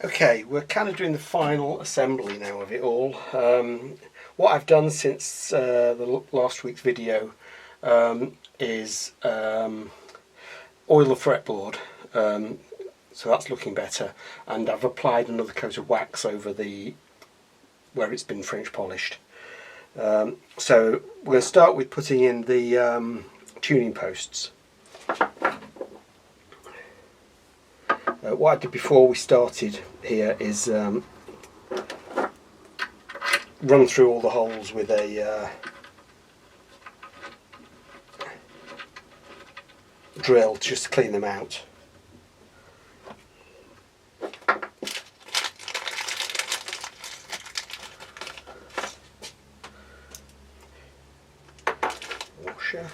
Okay, we're kind of doing the final assembly now of it all. What I've done since the last week's video is oil the fretboard, so that's looking better, and I've applied another coat of wax over where it's been French polished. So we're going to start with putting in the tuning posts. What I did before we started here is run through all the holes with a drill just to clean them out. Washer.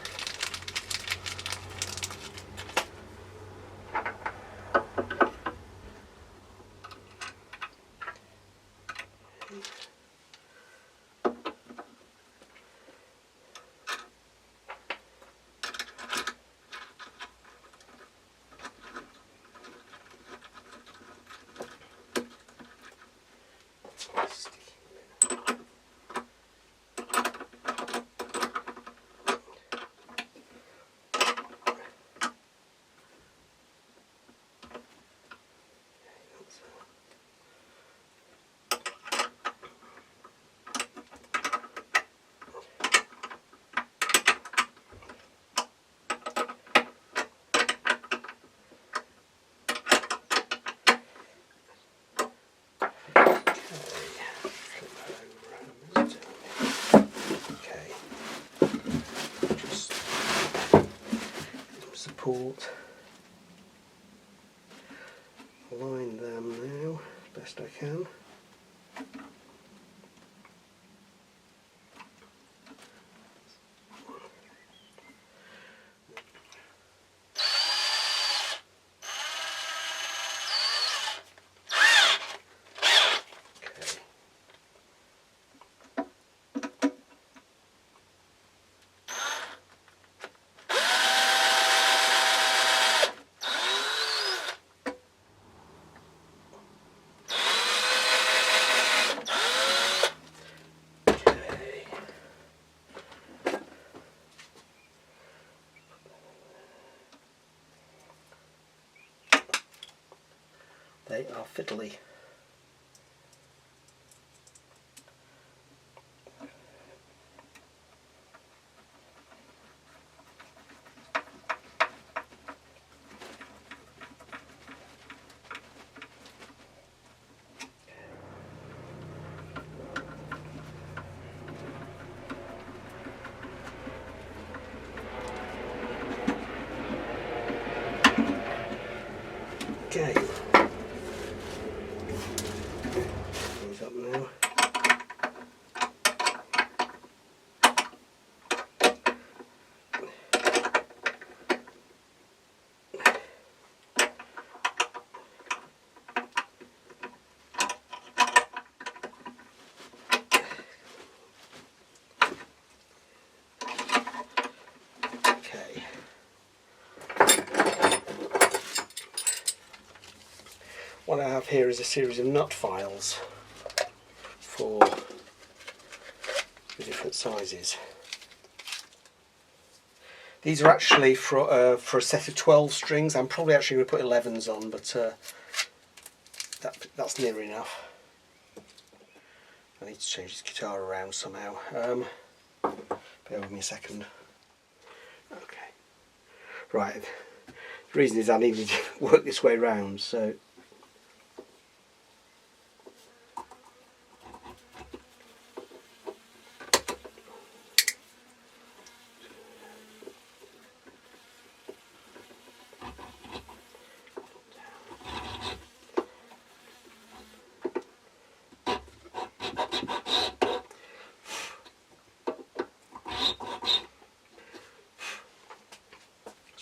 Support, align them now best I can. They are fiddly. Okay. Up now. Okay. What I have here is a series of nut files for the different sizes. These are actually for a set of 12 strings. I'm probably actually going to put 11s on, but that's near enough. I need to change this guitar around somehow. Bear with me a second. Okay. Right. The reason is I needed to work this way round, so.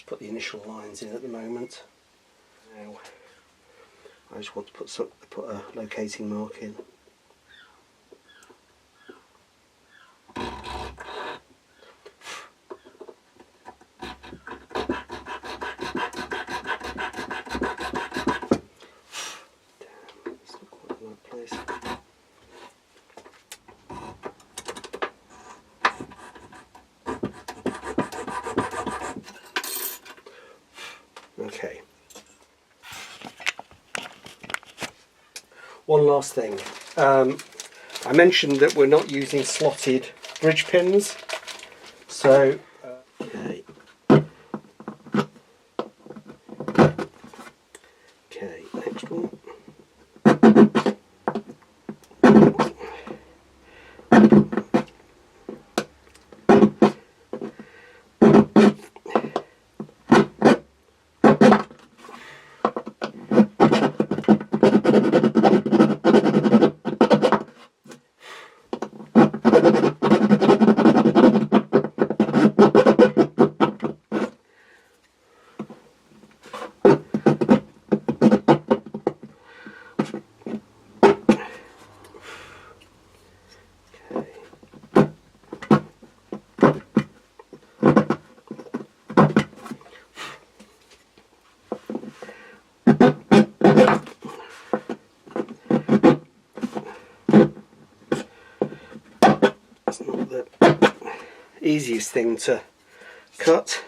Put the initial lines in at the moment. Now I just want to put a locating mark in. size. Okay. One last thing. I mentioned that we're not using slotted bridge pins, so okay. Okay, next one. It's not the easiest thing to cut.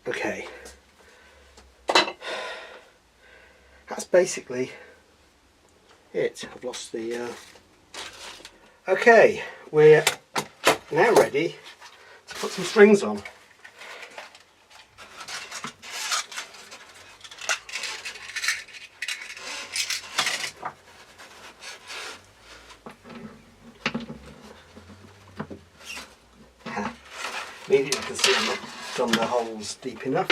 Okay, that's basically it. I've lost the... Okay, we're now ready to put some strings on. Immediately you can see I've not done the holes deep enough.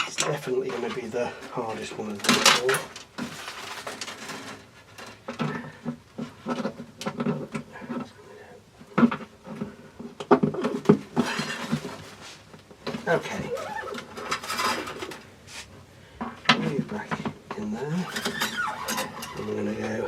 It's definitely going to be the hardest one of them all. Okay, move back in there, and we're going to go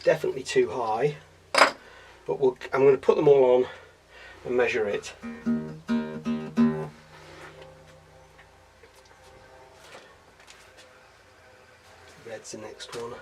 definitely too high, but I'm going to put them all on and measure it. Red's the next one.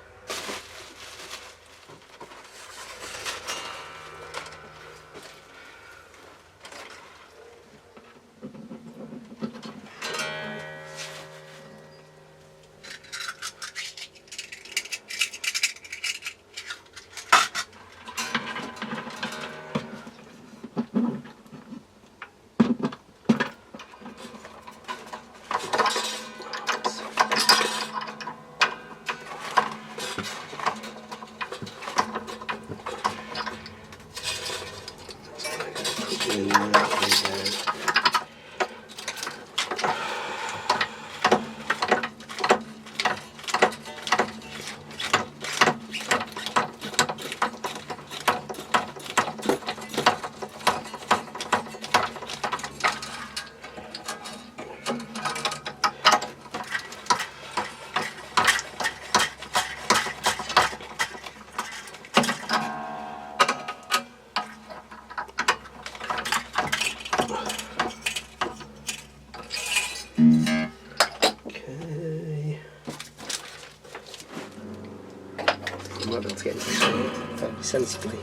I might be able to get into this one fairly sensibly.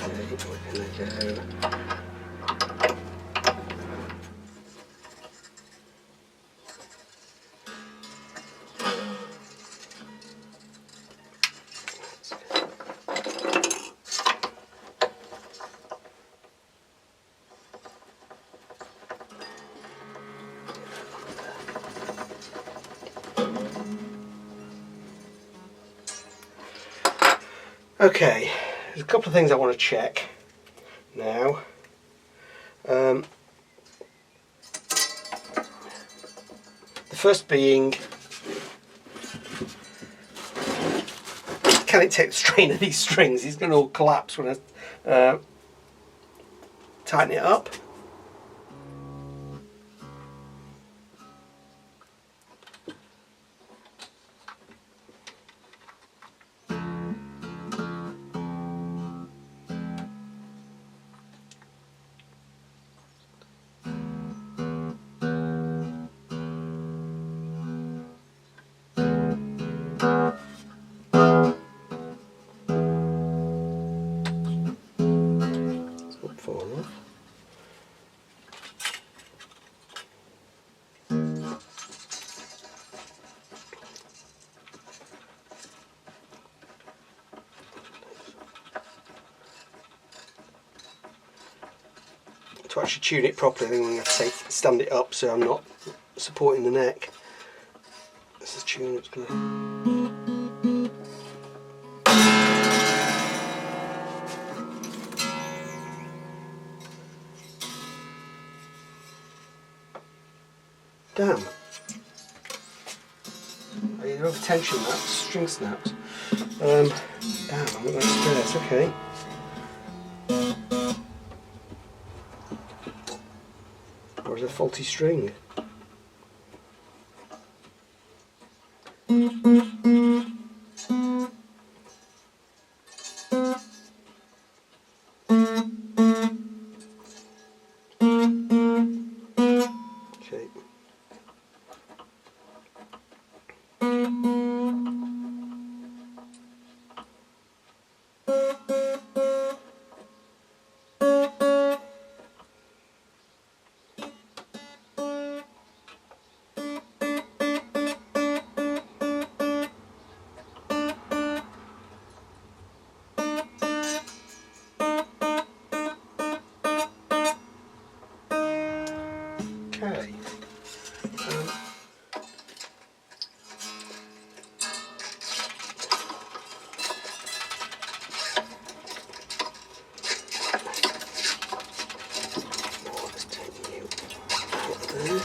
Okay, we're going to go. Okay, there's a couple of things I want to check now. The first being, can it take the strain of these strings? These going to all collapse when I tighten it up. Far enough. To actually tune it properly, I think I'm going to have to stand it up so I'm not supporting the neck. This is tune it's going to. Damn. I either over tension that string snapped. Damn, I'm not upstairs, okay. Or is it a faulty string? Okay. Okay.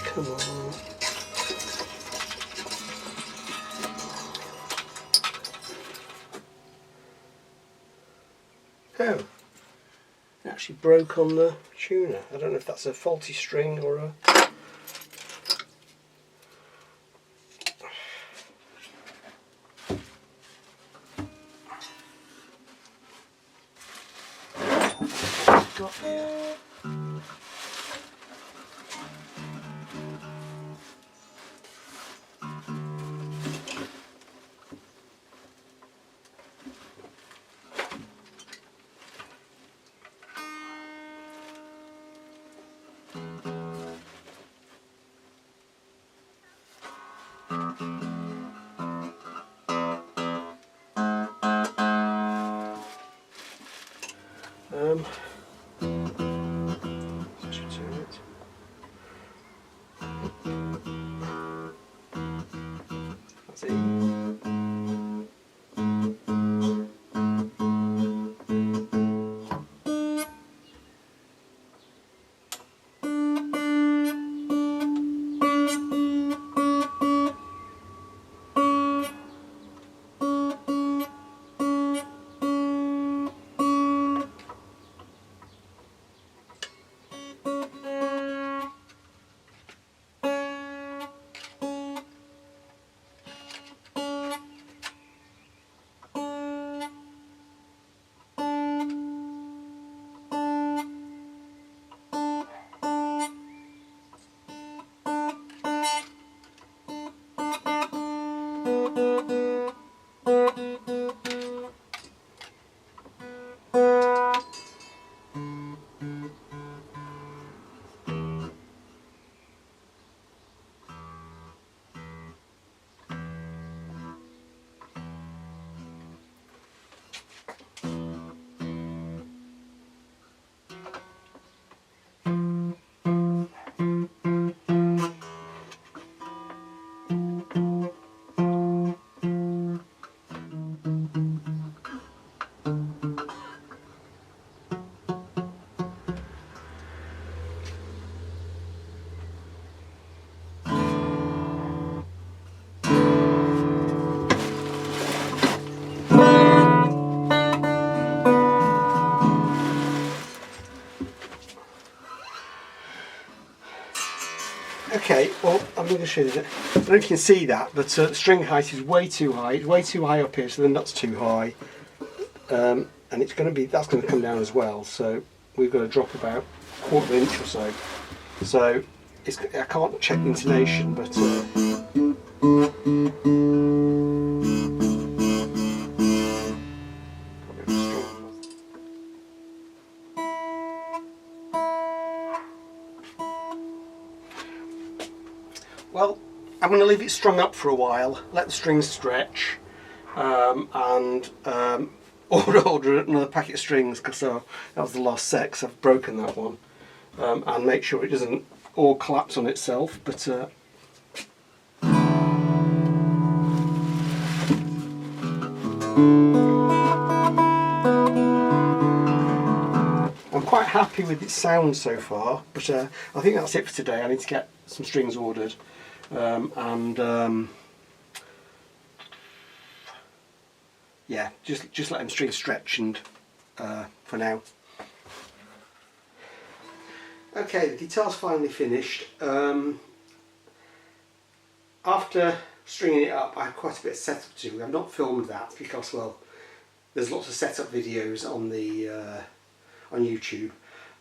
Come on. Oh, it actually broke on the tuner. I don't know if that's a faulty string or a... got here. Should turn it. That's it. Well, I'm going to show you that. I don't know if you can see that, but the string height is way too high. It's way too high up here, so the nut's too high, and it's going to be, that's going to come down as well. So we've got to drop about a quarter of an inch or so. So it's, I can't check the intonation, but well, I'm going to leave it strung up for a while, let the strings stretch, and order another packet of strings, because that was the last set, because I've broken that one, and make sure it doesn't all collapse on itself. But I'm quite happy with its sound so far, but I think that's it for today. I need to get some strings ordered, yeah, just let them string stretch, and for now. Okay, the guitar's finally finished. After stringing it up, I had quite a bit of setup to do. I've not filmed that because, well, there's lots of setup videos on the on YouTube.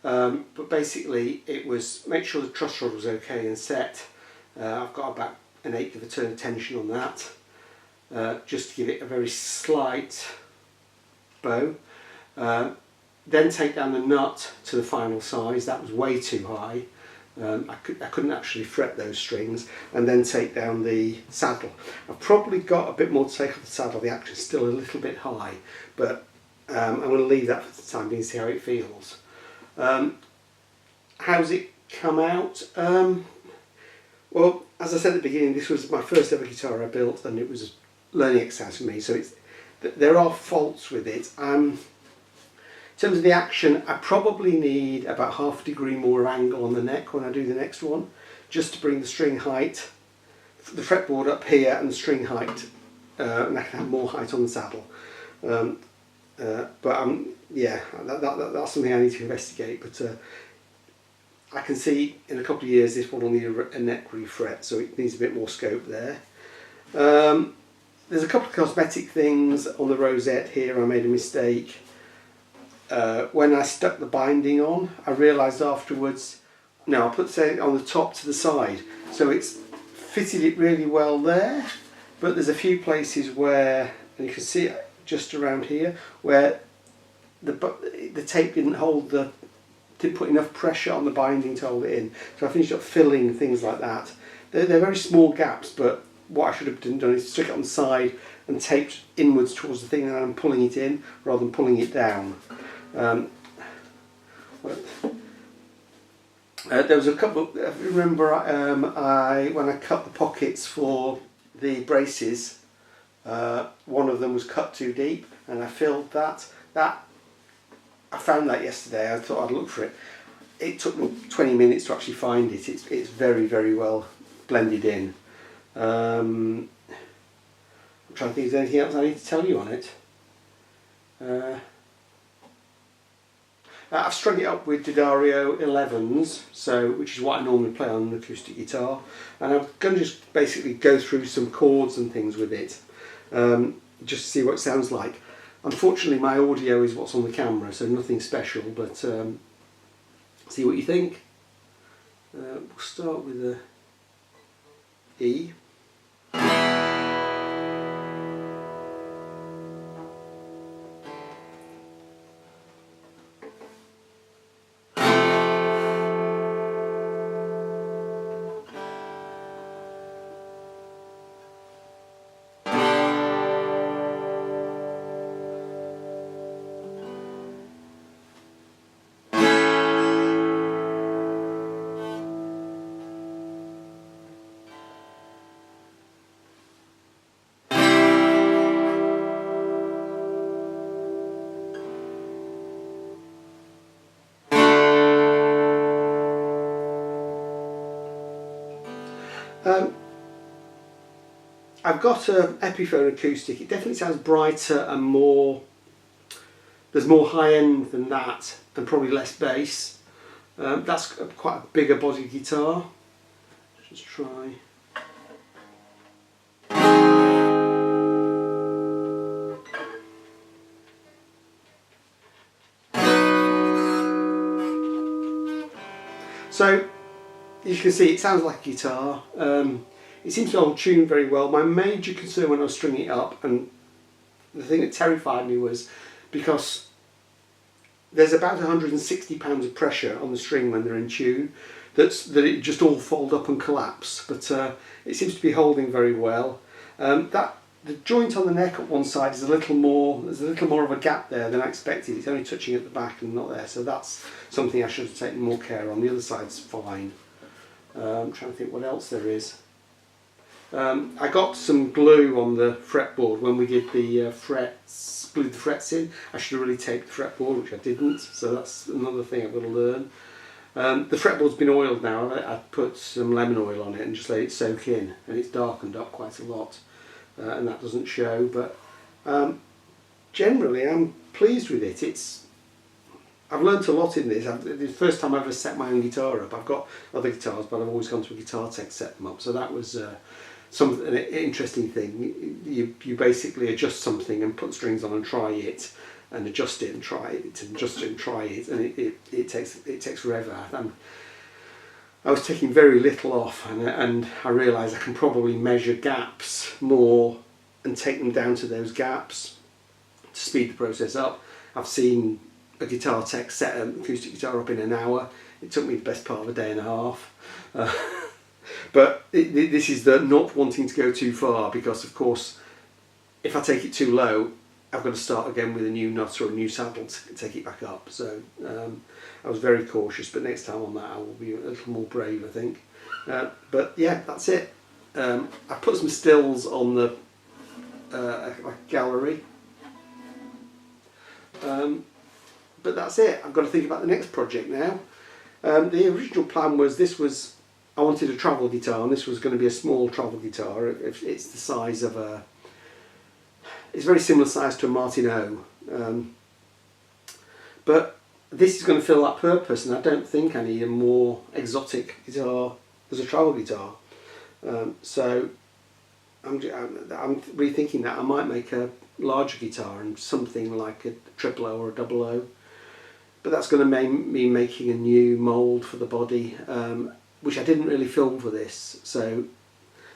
But basically, it was make sure the truss rod was okay and set. I've got about 1/8 of a turn of tension on that, just to give it a very slight bow. Then take down the nut to the final size. That was way too high. I couldn't actually fret those strings, and then take down the saddle. I've probably got a bit more to take off the saddle. The action's still a little bit high, but I'm going to leave that for the time being and see how it feels. How's it come out? Well, as I said at the beginning, this was my first ever guitar I built, and it was a learning exercise for me, so there are faults with it. In terms of the action, I probably need about 1/2 degree more angle on the neck when I do the next one, just to bring the string height, the fretboard up here, and the string height, and I can have more height on the saddle. Yeah, that's something I need to investigate. But I can see in a couple of years this one will need a neck refret, so it needs a bit more scope there. There's a couple of cosmetic things on the rosette here. I made a mistake. When I stuck the binding on, I realised afterwards, no, I put it on the top to the side, so it's fitted it really well there, but there's a few places where, and you can see it just around here, where the tape didn't put enough pressure on the binding to hold it in, so I finished up filling things like that. They're very small gaps, but what I should have done is stick it on the side and taped inwards towards the thing, and I'm pulling it in rather than pulling it down. There was a couple. Remember, when I cut the pockets for the braces, one of them was cut too deep, and I filled that. I found that yesterday. I thought I'd look for it. It took me 20 minutes to actually find it. It's very, very well blended in. I'm trying to think if there's anything else I need to tell you on it. I've strung it up with D'Addario 11s, which is what I normally play on an acoustic guitar, and I'm going to just basically go through some chords and things with it, just to see what it sounds like. Unfortunately, my audio is what's on the camera, so nothing special, but see what you think. We'll start with the E. I've got an Epiphone acoustic. It definitely sounds brighter and more, there's more high end than that, and probably less bass. That's quite a bigger body guitar. Just try. So you can see it sounds like a guitar. It seems to hold tune very well. My major concern when I was stringing it up, and the thing that terrified me, was because there's about 160 pounds of pressure on the string when they're in tune, that it just all fold up and collapse. But it seems to be holding very well. The joint on the neck at one side is there's a little more of a gap there than I expected. It's only touching at the back and not there, so that's something I should have taken more care on. The other side's fine. I'm trying to think what else there is. I got some glue on the fretboard when we did the frets, glued the frets in. I should have really taped the fretboard, which I didn't, so that's another thing I've got to learn. The fretboard's been oiled now. I put some lemon oil on it and just let it soak in, and it's darkened up quite a lot, and that doesn't show, but generally I'm pleased with it. I've learnt a lot in this. The first time I ever set my own guitar up. I've got other guitars, but I've always gone to a guitar tech to set them up, so that was an interesting thing. You basically adjust something and put strings on and try it, and adjust it and try it, and adjust it and try it, and it takes forever. I was taking very little off, and I realised I can probably measure gaps more and take them down to those gaps to speed the process up. I've seen a guitar tech set an acoustic guitar up in an hour. It took me the best part of a day and a half. But this is the not wanting to go too far, because of course if I take it too low, I've got to start again with a new nut or a new saddle to take it back up. So I was very cautious, but next time on that I will be a little more brave, I think. But yeah, that's it. I put some stills on the gallery. But that's it. I've got to think about the next project now. The original plan was I wanted a travel guitar, and this was going to be a small travel guitar. It's the size of it's very similar size to a Martin O. But this is going to fill that purpose, and I don't think I need a more exotic guitar as a travel guitar. So I'm rethinking that. I might make a larger guitar and something like a triple O or a double O. But that's going to mean making a new mould for the body, which I didn't really film for this, so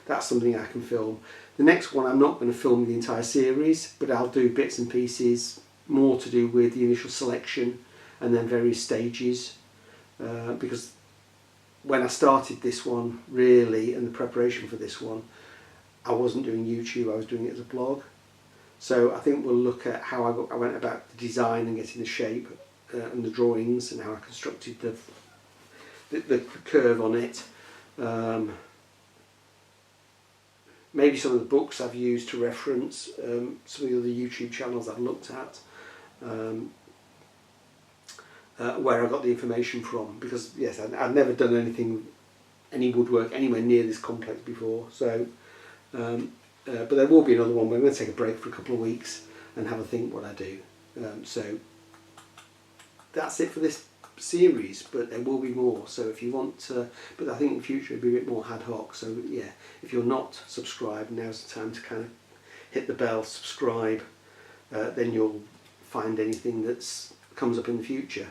that's something I can film. The next one I'm not going to film the entire series, but I'll do bits and pieces, more to do with the initial selection and then various stages, because when I started this one, really, and the preparation for this one, I wasn't doing YouTube, I was doing it as a blog. So I think we'll look at how I went about the design and getting the shape and the drawings, and how I constructed the curve on it. Maybe some of the books I've used to reference, some of the other YouTube channels I've looked at, where I got the information from, because yes, I'd never done any woodwork anywhere near this complex before. So but there will be another one where I'm going to take a break for a couple of weeks and have a think what I do. So that's it for this series, but there will be more. So if you want to, but I think in the future it'll be a bit more ad hoc. So yeah, if you're not subscribed, now's the time to kind of hit the bell, subscribe, then you'll find anything that's comes up in the future.